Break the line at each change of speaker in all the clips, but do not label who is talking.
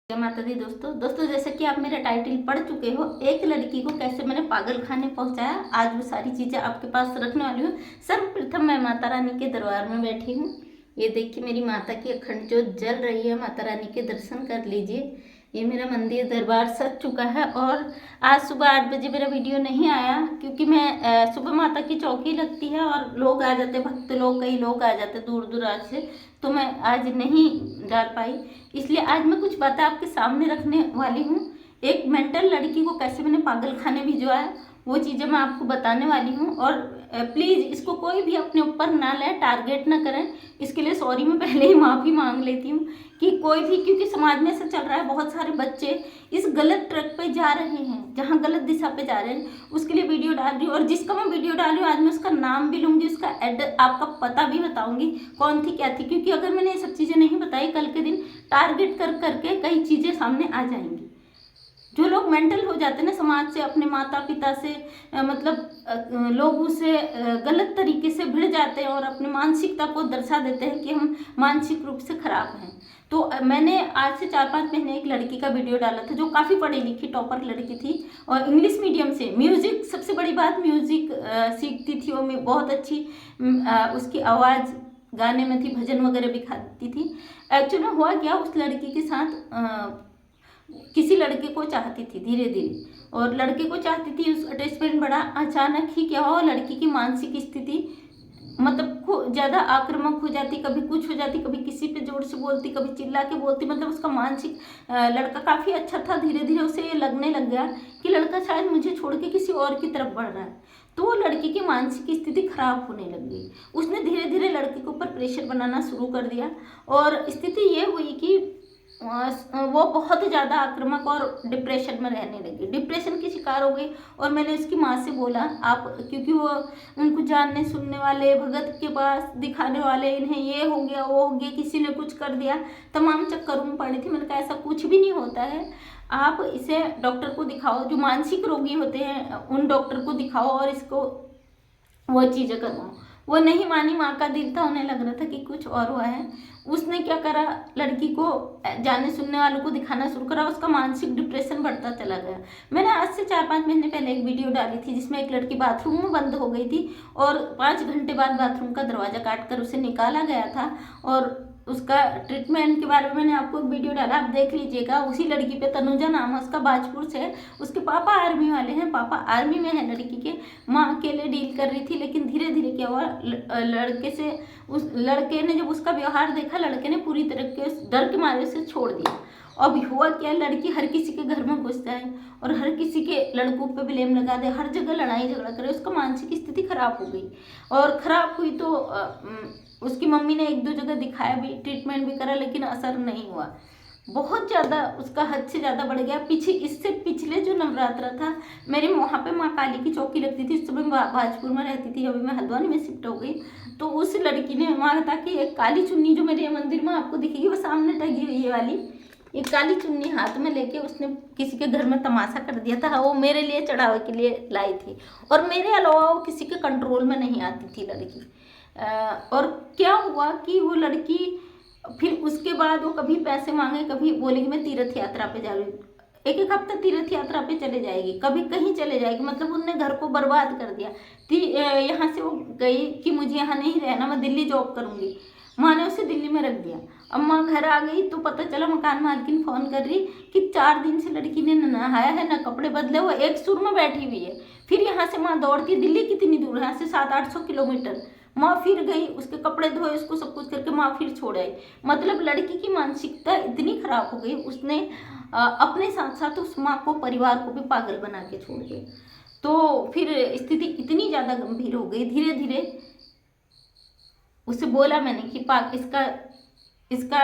जय माता दी। दोस्तों जैसे कि आप मेरा टाइटल पढ़ चुके हो, एक लड़की को कैसे मैंने पागल खाने पहुंचाया, आज वो सारी चीज़ें आपके पास रखने वाली हूँ। सर्वप्रथम मैं माता रानी के दरबार में बैठी हूँ। ये देखिए मेरी माता की अखंड ज्योत जल रही है। माता रानी के दर्शन कर लीजिए। ये मेरा मंदिर दरबार सज चुका है और आज सुबह 8 बजे मेरा वीडियो नहीं आया क्योंकि मैं सुबह माता की चौकी लगती है और लोग आ जाते, भक्त लोग, कई लोग आ जाते दूर दूराज से, तो मैं आज नहीं डाल पाई। इसलिए आज मैं कुछ बातें आपके सामने रखने वाली हूँ। एक मेंटल लड़की को कैसे मैंने पागल खाने भिजवाया, वो चीज़ें मैं आपको बताने वाली हूँ। और प्लीज़ इसको कोई भी अपने ऊपर ना ले, टारगेट ना करें। इसके लिए सॉरी, मैं पहले ही माफ़ी मांग लेती हूँ कि कोई भी, क्योंकि समाज में ऐसा चल रहा है, बहुत सारे बच्चे इस गलत ट्रैक पे जा रहे हैं, जहाँ गलत दिशा पे जा रहे हैं, उसके लिए वीडियो डाल रही हूँ। और जिसका मैं वीडियो डाल रही हूँ आज मैं उसका नाम भी लूँगी, उसका एड्रेस, आपका पता भी बताऊँगी कौन थी क्या थी, क्योंकि अगर मैंने ये सब चीज़ें नहीं बताई, कल के दिन टारगेट कर करके कई चीज़ें सामने आ जाएंगी। जो लोग मेंटल हो जाते हैं ना, समाज से, अपने माता पिता से, मतलब लोगों से गलत तरीके से भिड़ जाते हैं और अपनी मानसिकता को दर्शा देते हैं कि हम मानसिक रूप से खराब हैं। तो मैंने आज से 4-5 महीने एक लड़की का वीडियो डाला था जो काफ़ी पढ़ी लिखी टॉपर लड़की थी और इंग्लिश मीडियम से, म्यूज़िक, सबसे बड़ी बात म्यूज़िक सीखती थी और बहुत अच्छी उसकी आवाज़ गाने में थी, भजन वगैरह भी गाती थी। एक्चुअली में हुआ क्या, उस लड़की के साथ किसी लड़के को चाहती थी धीरे धीरे, और लड़के को चाहती थी, उस अटैचमेंट बड़ा, अचानक ही क्या हुआ, लड़की की मानसिक स्थिति मतलब ज़्यादा आक्रामक हो जाती, कभी कुछ हो जाती, कभी किसी पे जोर से बोलती, कभी चिल्ला के बोलती। मतलब उसका मानसिक, लड़का काफ़ी अच्छा था, धीरे धीरे उसे ये लगने लग गया कि लड़का शायद मुझे छोड़ के किसी और की तरफ बढ़ रहा है। तो वो लड़की की मानसिक स्थिति खराब होने लग गई। उसने धीरे धीरे लड़के के ऊपर प्रेशर बनाना शुरू कर दिया और स्थिति ये हुई कि वो बहुत ज़्यादा आक्रामक और डिप्रेशन में रहने लगी, डिप्रेशन की शिकार हो गई। और मैंने उसकी माँ से बोला, आप, क्योंकि वो उनको जानने सुनने वाले, भगत के पास दिखाने वाले, इन्हें ये हो गया वो हो गया, किसी ने कुछ कर दिया, तमाम चक्करों में पड़ी थी। मैंने कहा ऐसा कुछ भी नहीं होता है, आप इसे डॉक्टर को दिखाओ, जो मानसिक रोगी होते हैं उन डॉक्टर को दिखाओ और इसको वो चीज़ें करवाओ। वो नहीं मानी, माँ का दिल था, उन्हें लग रहा था कि कुछ और हुआ है। उसने क्या करा, लड़की को जाने सुनने वालों को दिखाना शुरू करा, उसका मानसिक डिप्रेशन बढ़ता चला गया। मैंने आज से 4-5 महीने पहले एक वीडियो डाली थी जिसमें एक लड़की बाथरूम में बंद हो गई थी और 5 घंटे बाद बाथरूम का दरवाज़ा काट कर उसे निकाला गया था। और उसका ट्रीटमेंट के बारे में मैंने आपको एक वीडियो डाला, आप देख लीजिएगा। उसी लड़की पे, तनुजा नाम है उसका, बाजपुर से, उसके पापा आर्मी वाले हैं, पापा आर्मी में है लड़की के। माँ अकेले डील कर रही थी, लेकिन धीरे धीरे क्या हुआ, लड़के से, उस लड़के ने जब उसका व्यवहार देखा, लड़के ने पूरी तरह के डर के मारे उसे छोड़ दिया। अब हुआ क्या, लड़की हर किसी के घर में घुस जाए और हर किसी के लड़कों पे ब्लेम लगा दे, हर जगह लड़ाई झगड़ा करे, उसका मानसिक स्थिति खराब हो गई। और खराब हुई तो उसकी मम्मी ने 1-2 जगह दिखाया भी, ट्रीटमेंट भी करा, लेकिन असर नहीं हुआ। बहुत ज़्यादा उसका हद से ज़्यादा बढ़ गया। इससे पिछले जो नवरात्रा था, मेरे वहाँ पे माँ काली की चौकी लगती थी, उस समय भाजपुर में रहती थी, अभी मैं हल्द्वानी में शिफ्ट हो गई। तो उस लड़की ने वहाँ था कि एक काली चुन्नी, जो मेरे मंदिर में आपको दिखेगी, वो सामने टंगी हुई है वाली, एक काली चुन्नी हाथ में लेके उसने किसी के घर में तमाशा कर दिया था। वो मेरे लिए चढ़ावे के लिए लाई थी और मेरे अलावा वो किसी के कंट्रोल में नहीं आती थी लड़की। और क्या हुआ कि वो लड़की फिर उसके बाद वो कभी पैसे मांगे, कभी बोलेगी मैं तीर्थ यात्रा पे जा रही हूँ, एक हफ्ता तीर्थ यात्रा पे चले जाएगी, कभी कहीं चले जाएगी। मतलब उनने घर को बर्बाद कर दिया। यहाँ से वो गई कि मुझे यहाँ नहीं रहना, मैं दिल्ली जॉब करूँगी। माँ ने उसे दिल्ली में रख दिया। अब माँ घर आ गई तो पता चला, मकान मालकिन फ़ोन कर रही कि 4 दिन से लड़की ने न नहाया है, न कपड़े बदले, वो एक सुर में बैठी हुई है। फिर यहाँ से माँ दौड़ती, दिल्ली कितनी दूर है यहाँ से, 700-800 किलोमीटर। माँ फिर गई, उसके कपड़े धोए, उसको सब कुछ करके माँ फिर छोड़ आई। मतलब लड़की की मानसिकता इतनी खराब हो गई, उसने अपने साथ साथ उस माँ को, परिवार को भी पागल बना के छोड़ दिया। तो फिर स्थिति इतनी ज़्यादा गंभीर हो गई। धीरे धीरे उसे बोला मैंने कि पाक इसका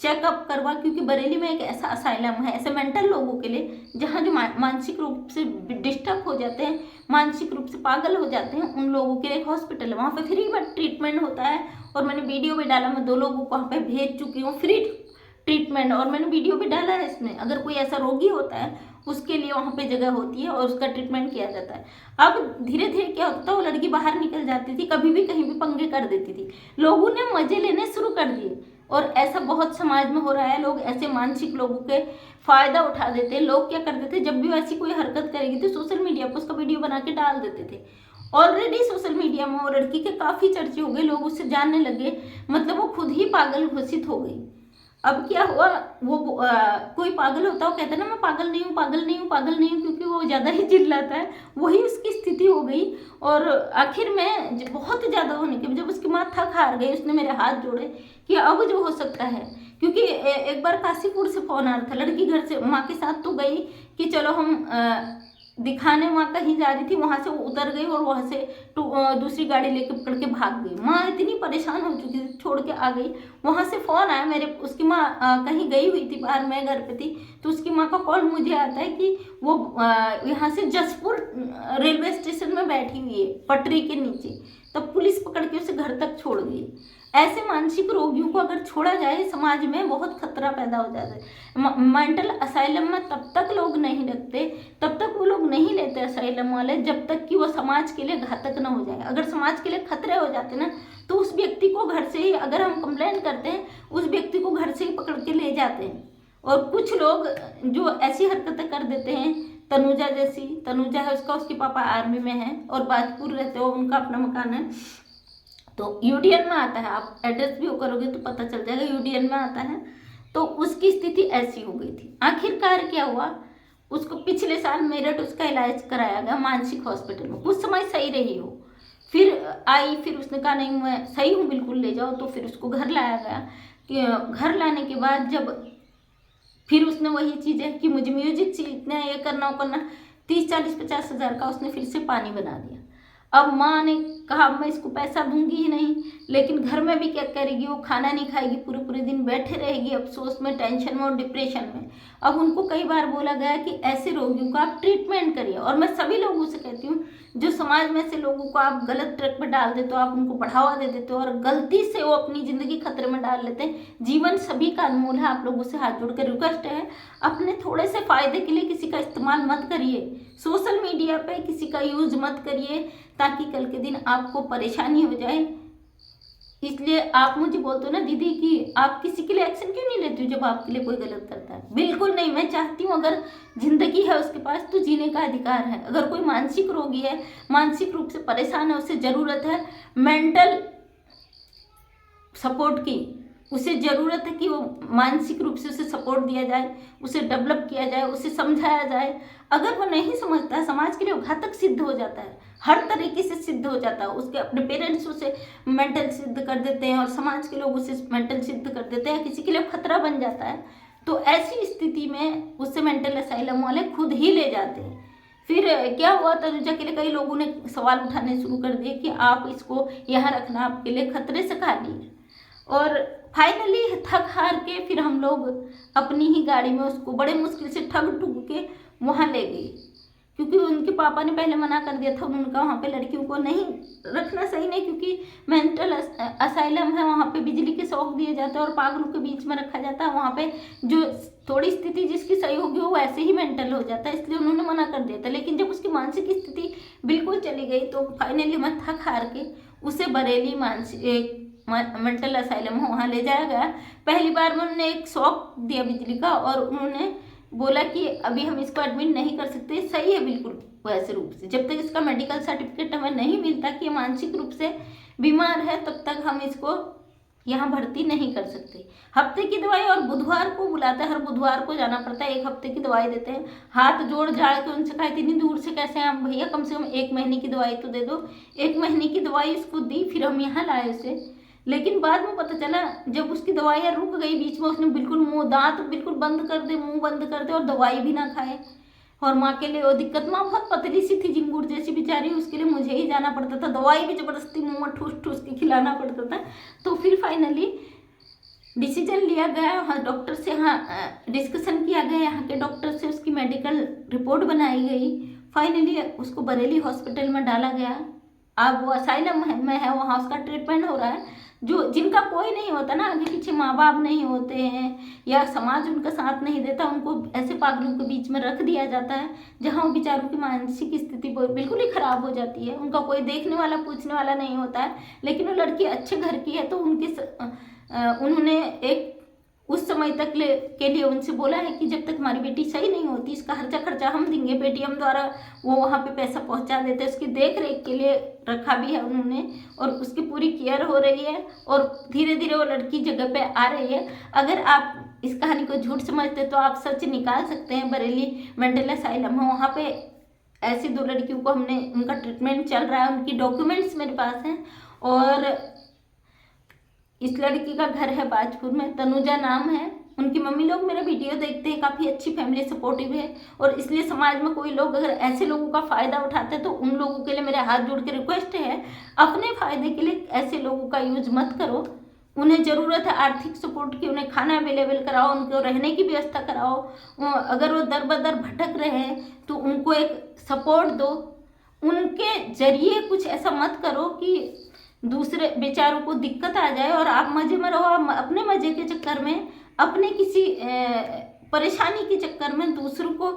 चेकअप करवा, क्योंकि बरेली में एक ऐसा असाइलम है ऐसे मेंटल लोगों के लिए, जहाँ जो मानसिक रूप से डिस्टर्ब हो जाते हैं, मानसिक रूप से पागल हो जाते हैं, उन लोगों के लिए एक हॉस्पिटल है, वहाँ पे फ्री में ट्रीटमेंट होता है। और मैंने वीडियो भी डाला, मैं 2 लोगों को वहाँ पे भेज चुकी हूँ, फ्री ट्रीटमेंट, और मैंने वीडियो भी डाला है इसमें। अगर कोई ऐसा रोगी होता है उसके लिए वहाँ पे जगह होती है और उसका ट्रीटमेंट किया जाता है। अब धीरे धीरे क्या होता था, वो लड़की बाहर निकल जाती थी, कभी भी कहीं भी पंगे कर देती थी, लोगों ने मजे लेने शुरू कर दिए। और ऐसा बहुत समाज में हो रहा है। लोग ऐसे मानसिक लोगों के फायदा उठा देते हैं। लोग क्या करते थे, जब भी ऐसी कोई हरकत करेगी तो सोशल मीडिया पर उसका वीडियो बना के डाल देते थे। ऑलरेडी सोशल मीडिया में वो लड़की के काफी चर्चे हो गए, लोग उससे जानने लगे, मतलब वो खुद ही पागल घोषित हो गई। अब क्या हुआ, वो कोई पागल होता है वो कहता है ना मैं पागल नहीं हूँ, पागल नहीं हूँ, पागल नहीं हूँ, क्योंकि वो ज़्यादा ही चिल्लाता है, वही उसकी स्थिति हो गई। और आखिर में बहुत ज़्यादा होने के जब उसकी माँ थक हार गई, उसने मेरे हाथ जोड़े कि अब जो हो सकता है, क्योंकि एक बार काशीपुर से फोन आ रहा था, लड़की घर से माँ के साथ तो गई कि चलो हम दिखाने वहाँ कहीं जा रही थी, वहाँ से वो उतर गई और वहाँ से दूसरी गाड़ी लेके पकड़ के भाग गई। माँ इतनी परेशान हो चुकी थी, छोड़ के आ गई। वहाँ से फ़ोन आया मेरे, उसकी माँ कहीं गई हुई थी बाहर, मैं घर पे थी, तो उसकी माँ का कॉल मुझे आता है कि वो यहाँ से जसपुर रेलवे स्टेशन में बैठी हुई है पटरी के नीचे, तब पुलिस पकड़ के उसे घर तक छोड़ गई। ऐसे मानसिक रोगियों को अगर छोड़ा जाए समाज में बहुत खतरा पैदा हो जाता है। मेंटल असाइलम में तब तक लोग नहीं रखते, तब तक वो लोग नहीं लेते असाइलम वाले, जब तक कि वो समाज के लिए घातक ना हो जाए। अगर समाज के लिए खतरे हो जाते ना, तो उस व्यक्ति को घर से ही, अगर हम कंप्लेंट करते हैं, उस व्यक्ति को घर से ही पकड़ के ले जाते हैं। और कुछ लोग जो ऐसी हरकतें कर देते हैं, तनुजा जैसी, तनुजा है उसका, उसके पापा आर्मी में है और बाजपुर रहते हो, उनका अपना मकान है, तो यूडीएन में आता है, आप एड्रेस भी करोगे तो पता चल जाएगा, यूडीएन में आता है। तो उसकी स्थिति ऐसी हो गई थी। आखिरकार क्या हुआ, उसको पिछले साल मेरठ उसका इलाज कराया गया मानसिक हॉस्पिटल में, कुछ समय सही रही हो, फिर आई, फिर उसने कहा नहीं मैं सही हूँ बिल्कुल, ले जाओ, तो फिर उसको घर लाया गया। कि घर लाने के बाद जब फिर उसने वही चीज़ है कि मुझे म्यूजिक सीखना है, ये करना वो करना, 30-40-50 हज़ार का उसने फिर से पानी बना दिया। अब माँ ने कहा मैं इसको पैसा दूंगी ही नहीं, लेकिन घर में भी क्या करेगी, वो खाना नहीं खाएगी, पूरे पूरे दिन बैठे रहेगी अफसोस में, टेंशन में और डिप्रेशन में। अब उनको कई बार बोला गया कि ऐसे रोगियों का आप ट्रीटमेंट करिए। और मैं सभी लोगों से कहती हूँ, जो समाज में से लोगों को आप गलत ट्रैक पर डाल देते हो, आप उनको बढ़ावा दे देते हो और गलती से वो अपनी ज़िंदगी खतरे में डाल लेते हैं। जीवन सभी का अनमोल है। आप लोगों से हाथ जोड़कर रिक्वेस्ट है, अपने थोड़े से फायदे के लिए किसी का इस्तेमाल मत करिए, सोशल मीडिया पे किसी का यूज मत करिए, ताकि कल के दिन आपको परेशानी हो जाए। इसलिए आप मुझे बोलते हो ना दीदी कि आप किसी के लिए एक्शन क्यों नहीं लेती हो जब आपके लिए कोई गलत करता है। बिल्कुल नहीं, मैं चाहती हूँ अगर जिंदगी है उसके पास तो जीने का अधिकार है। अगर कोई मानसिक रोगी है, मानसिक रूप से परेशान है, उसे ज़रूरत है मेंटल सपोर्ट की, उसे ज़रूरत है कि वो मानसिक रूप से उसे सपोर्ट दिया जाए, उसे डेवलप किया जाए, उसे समझाया जाए। अगर वो नहीं समझता है, समाज के लिए घातक सिद्ध हो जाता है, हर तरीके से सिद्ध हो जाता है। उसके अपने पेरेंट्स उसे मेंटल सिद्ध कर देते हैं और समाज के लोग उसे मेंटल सिद्ध कर देते हैं, किसी के लिए खतरा बन जाता है। तो ऐसी स्थिति में उससे मेंटल असाइलम वाले खुद ही ले जाते हैं। फिर क्या हुआ, तनुजा के लिए कई लोगों ने सवाल उठाने शुरू कर दिए कि आप इसको यहाँ रखना आपके लिए खतरे से खाली है। और फाइनली थक हार के फिर हम लोग अपनी ही गाड़ी में उसको बड़े मुश्किल से ठग ठुग के वहाँ ले गई, क्योंकि उनके पापा ने पहले मना कर दिया था। उन्होंने कहा वहाँ पे लड़कियों को नहीं रखना सही नहीं, क्योंकि मेंटल असाइलम है, वहाँ पे बिजली के शौक दिए जाते हैं और पागलों के बीच में रखा जाता है। वहाँ पे जो थोड़ी स्थिति जिसकी सही होगी वो ऐसे ही मेंटल हो जाता है, इसलिए उन्होंने मना कर दिया था। लेकिन जब उसकी मानसिक स्थिति बिल्कुल चली गई तो फाइनली मैं थक हार के उसे बरेली मानसिक मेंटल असाइलम वहाँ ले जाया गया। पहली बार में उन्होंने एक शॉक दिया बिजली का और उन्होंने बोला कि अभी हम इसको एडमिट नहीं कर सकते, सही है बिल्कुल वैसे रूप से, जब तक इसका मेडिकल सर्टिफिकेट हमें नहीं मिलता कि ये मानसिक रूप से बीमार है तब तक हम इसको यहाँ भर्ती नहीं कर सकते। हफ्ते की दवाई और बुधवार को बुलाता है, हर बुधवार को जाना पड़ता है, 1 हफ्ते की दवाई देते हैं। हाथ जोड़ जाड़ के उनसे कहा इतनी दूर से कैसे आप भैया, कम से कम 1 महीने की दवाई तो दे दो। 1 महीने की दवाई उसको दी, फिर हम यहाँ लाए उसे। लेकिन बाद में पता चला जब उसकी दवाइयाँ रुक गई बीच में, उसने बिल्कुल मुंह दांत बिल्कुल बंद कर दे, मुंह बंद कर दे और दवाई भी ना खाए। और माँ के लिए वो दिक्कत, माँ बहुत पतली सी थी, झिंगुर जैसी बेचारी, उसके लिए मुझे ही जाना पड़ता था, दवाई भी जबरदस्ती मुंह में ठूस ठूस के खिलाना पड़ता था। तो फिर फाइनली डिसीजन लिया गया, हाँ डॉक्टर से, हाँ डिस्कशन किया गया यहाँ के डॉक्टर से, उसकी मेडिकल रिपोर्ट बनाई गई। फाइनली उसको बरेली हॉस्पिटल में डाला गया। अब वो असाइलम में है, वहाँ उसका ट्रीटमेंट हो रहा है। जो जिनका कोई नहीं होता ना, आगे पीछे माँ बाप नहीं होते हैं या समाज उनका साथ नहीं देता, उनको ऐसे पागलों के बीच में रख दिया जाता है, जहाँ वो बेचारों की मानसिक स्थिति बिल्कुल ही खराब हो जाती है। उनका कोई देखने वाला पूछने वाला नहीं होता है। लेकिन वो लड़की अच्छे घर की है तो उनके उन्होंने एक उस समय तक के लिए उनसे बोला है कि जब तक हमारी बेटी सही नहीं होती इसका खर्चा हम देंगे। पेटीएम द्वारा वो वहाँ पे पैसा पहुँचा देते हैं, उसकी देख रेख के लिए रखा भी है उन्होंने और उसकी पूरी केयर हो रही है और धीरे धीरे वो लड़की जगह पे आ रही है। अगर आप इस कहानी को झूठ समझते तो आप सच निकाल सकते हैं। बरेली मेंटल असाइलम है, वहाँ पे ऐसी 2 लड़कियों को हमने उनका ट्रीटमेंट चल रहा है, उनकी डॉक्यूमेंट्स मेरे पास हैं। और इस लड़की का घर है बाजपुर में, तनुजा नाम है। उनकी मम्मी लोग मेरा वीडियो देखते हैं, काफ़ी अच्छी फैमिली सपोर्टिव है और इसलिए समाज में कोई लोग अगर ऐसे लोगों का फ़ायदा उठाते हैं तो उन लोगों के लिए मेरे हाथ जोड़ के रिक्वेस्ट है, अपने फ़ायदे के लिए ऐसे लोगों का यूज मत करो। उन्हें ज़रूरत है आर्थिक सपोर्ट की, उन्हें खाना अवेलेबल कराओ, उनको रहने की व्यवस्था कराओ। अगर वो दर बदर भटक रहे हैं तो उनको एक सपोर्ट दो। उनके जरिए कुछ ऐसा मत करो कि दूसरे बेचारों को दिक्कत आ जाए और आप मजे में रहो। आप अपने मजे के चक्कर में, अपने किसी परेशानी के चक्कर में दूसरों को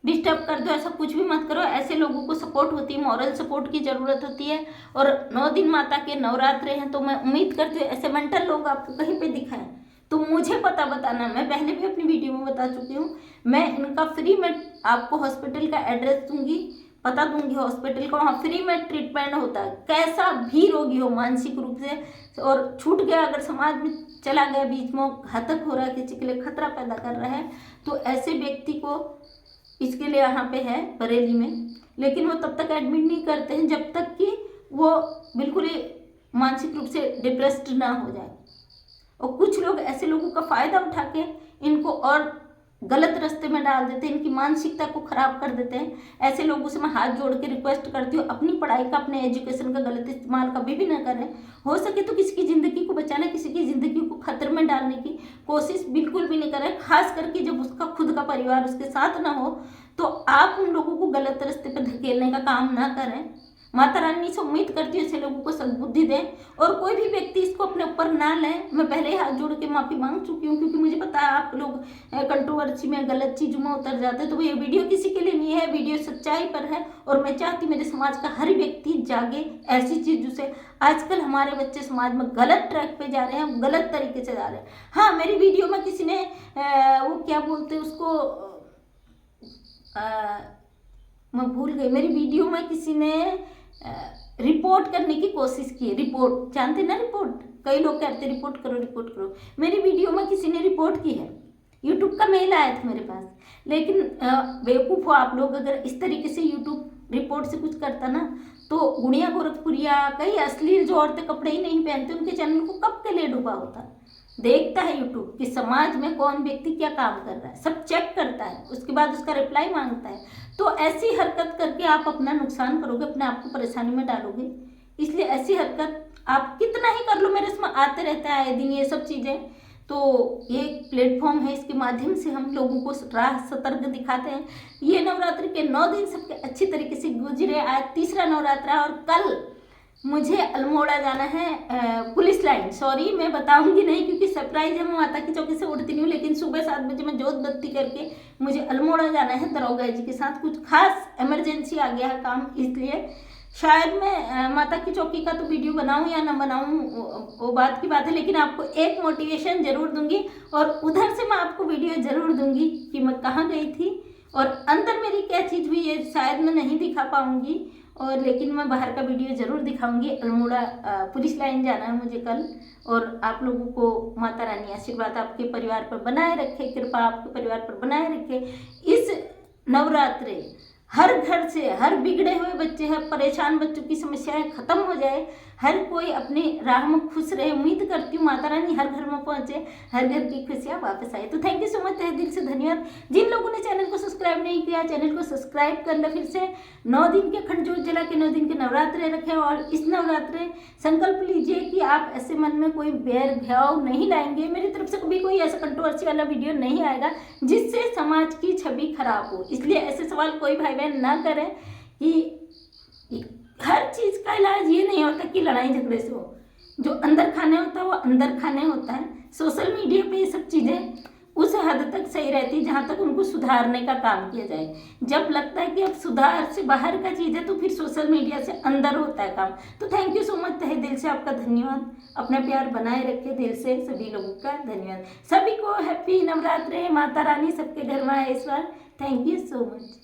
डिस्टर्ब कर दो, ऐसा कुछ भी मत करो। ऐसे लोगों को सपोर्ट होती है, मॉरल सपोर्ट की ज़रूरत होती है। और 9 दिन माता के नवरात्रे हैं तो मैं उम्मीद करती हूँ ऐसे मेंटल लोग आपको कहीं पे दिखाएं तो मुझे पता बताना। मैं पहले भी अपनी वीडियो में बता चुकी हूँ, मैं इनका फ्री में आपको हॉस्पिटल का एड्रेस दूंगी, पता दूंगी हॉस्पिटल का, वहाँ फ्री में ट्रीटमेंट होता है। कैसा भी रोगी हो मानसिक रूप से और छूट गया, अगर समाज में चला गया, बीच में घातक हो रहा है, किसी के लिए खतरा पैदा कर रहा है, तो ऐसे व्यक्ति को इसके लिए यहाँ पे है बरेली में। लेकिन वो तब तक एडमिट नहीं करते हैं जब तक कि वो बिल्कुल ही मानसिक रूप से डिप्रेस्ड ना हो जाए। और कुछ लोग ऐसे लोगों का फ़ायदा उठा के इनको और गलत रास्ते में डाल देते हैं, इनकी मानसिकता को ख़राब कर देते हैं। ऐसे लोगों से मैं हाथ जोड़ के रिक्वेस्ट करती हूँ, अपनी पढ़ाई का, अपने एजुकेशन का गलत इस्तेमाल कभी भी ना करें। हो सके तो किसी की ज़िंदगी को बचाना, किसी की ज़िंदगी को खतरे में डालने की कोशिश बिल्कुल भी नहीं करें। खास करके जब उसका खुद का परिवार उसके साथ ना हो तो आप उन लोगों को गलत रास्ते पर धकेलने का काम ना करें। माता रानी से उम्मीद करती हूँ ऐसे लोगों को सद्बुद्धि दें और कोई भी व्यक्ति इसको अपने ऊपर ना लें। मैं पहले ही हाथ जोड़ के माफ़ी मांग चुकी हूँ क्योंकि मुझे पता है आप लोग कंट्रोवर्सी में, गलत चीज़ों में उतर जाते हैं। तो ये वीडियो किसी के लिए नहीं है, वीडियो सच्चाई पर है और मैं चाहती मेरे समाज का हर व्यक्ति जागे ऐसी चीज़ों से। आजकल हमारे बच्चे समाज में गलत ट्रैक पे जा रहे हैं, गलत तरीके से जा रहे हैं। हाँ, मेरी वीडियो में किसी ने वो क्या बोलते हैं उसको, मैं भूल गई, मेरी वीडियो में किसी ने रिपोर्ट करने की कोशिश की है। रिपोर्ट जानते ना, रिपोर्ट कई लोग कहते हैं रिपोर्ट करो रिपोर्ट करो। मेरी वीडियो में किसी ने रिपोर्ट की है, यूट्यूब का मेल आया था मेरे पास। लेकिन बेवकूफ़ हो आप लोग, अगर इस तरीके से यूट्यूब रिपोर्ट से कुछ करता ना तो गुड़िया गोरखपुरिया, कई अश्लील जो औरतें कपड़े ही नहीं पहनते उनके चैनल को कब के लिए डूबा होता। देखता है यूट्यूब कि समाज में कौन व्यक्ति क्या काम कर रहा है, सब चेक करता है, उसके बाद उसका रिप्लाई मांगता है। तो ऐसी हरकत करके आप अपना नुकसान करोगे, अपने आप को परेशानी में डालोगे। इसलिए ऐसी हरकत आप कितना ही कर लो, मेरे इसमें आते रहता है दिन ये सब चीज़ें। तो ये एक प्लेटफॉर्म है, इसके माध्यम से हम लोगों को राह सतर्क दिखाते हैं। ये नवरात्रि के 9 दिन सबके अच्छी तरीके से गुजरे। आज तीसरा नवरात्रा और कल मुझे अल्मोड़ा जाना है, पुलिस लाइन। सॉरी, मैं बताऊंगी नहीं क्योंकि सरप्राइज है, मैं माता की चौकी से उठती नहीं हूँ। लेकिन सुबह 7 बजे मैं जोत बत्ती करके मुझे अल्मोड़ा जाना है दरोगा जी के साथ। कुछ खास इमरजेंसी आ गया है काम, इसलिए शायद मैं माता की चौकी का तो वीडियो बनाऊं या ना बनाऊं वो बात की बात है। लेकिन आपको एक मोटिवेशन ज़रूर दूंगी और उधर से मैं आपको वीडियो ज़रूर दूंगी कि मैं कहाँ गई थी और अंदर मेरी क्या चीज़ हुई है। शायद मैं नहीं दिखा पाऊंगी और लेकिन मैं बाहर का वीडियो ज़रूर दिखाऊंगी। अल्मोड़ा पुलिस लाइन जाना है मुझे कल। और आप लोगों को माता रानी आशीर्वाद आपके परिवार पर बनाए रखे, कृपा आपके परिवार पर बनाए रखे। इस नवरात्रे हर घर से हर बिगड़े हुए बच्चे, हर परेशान बच्चों की समस्याएं खत्म हो जाए, हर कोई अपनी राह में खुश रहे। उम्मीद करती हूँ माता रानी हर घर में पहुँचे, हर घर की खुशियाँ वापस आए। तो थैंक यू सो मच, तहे दिल से धन्यवाद। जिन लोगों ने चैनल को सब्सक्राइब नहीं किया, चैनल को सब्सक्राइब कर ले। फिर से 9 दिन के अखंड ज्योत जला के 9 दिन के नवरात्रे रखें और इस नवरात्रे संकल्प लीजिए कि आप ऐसे मन में कोई बैर भाव नहीं लाएंगे। मेरी तरफ से कभी कोई ऐसा कंट्रोवर्सी वाला वीडियो नहीं आएगा जिससे समाज की छवि खराब हो। इसलिए ऐसे सवाल कोई भाई बहन ना करें कि हर चीज़ का इलाज ये नहीं होता कि लड़ाई झगड़े से हो। जो अंदर खाने होता है वो अंदर खाने होता है। सोशल मीडिया पे ये सब चीज़ें उस हद तक सही रहती है जहाँ तक उनको सुधारने का काम किया जाए। जब लगता है कि अब सुधार से बाहर का चीज़ है तो फिर सोशल मीडिया से अंदर होता है काम। तो थैंक यू सो मच, तहे दिल से आपका धन्यवाद। अपना प्यार बनाए रखे दिल से, सभी लोगों का धन्यवाद। सभी को हैप्पी नवरात्रि, माता रानी सबके घर में आए इस बार। Thank you so much.